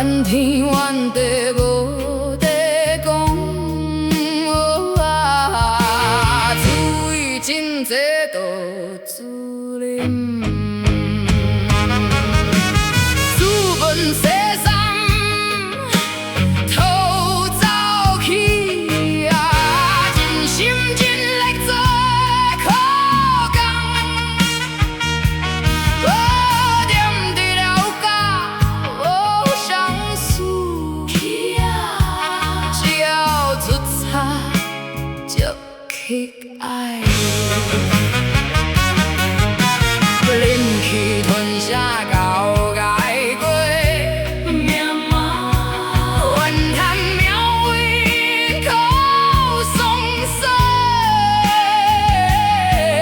怨天怨地无地讲，水真济都自啉。资本世上偷走去啊，真心真力做苦工。我踮伫了家，我相思去啊，只要出差就去爱。忍气吞下高解过，怨叹渺为苦松散，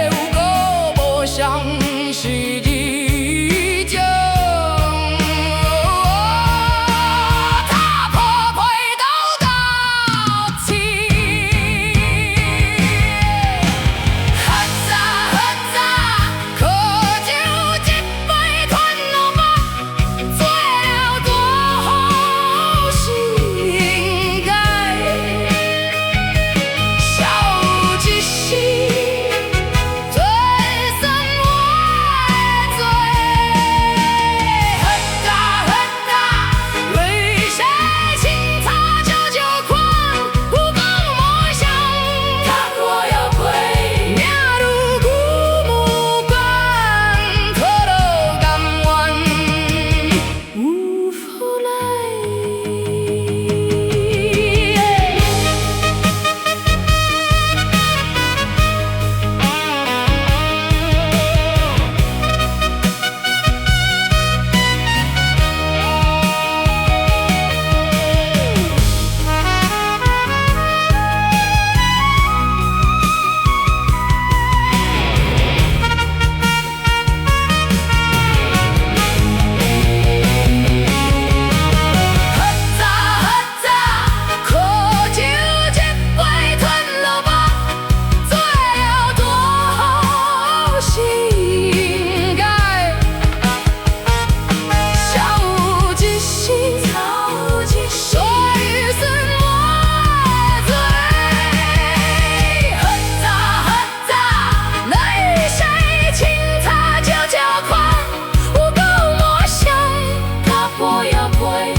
有个无相是一种。踏破皮都到此，合早苦酒一杯吞落腹，做了大好心改。笑有一时，做算我的罪。泪水清擦旧旧款，有讲无想，卡我要陪。命如古木板，拖落甘愿有福来。苦酒一杯吞落腹，做了大好心改。笑有一时，所以算我的罪。泪水清擦旧旧款，有够无想，踏破也陪。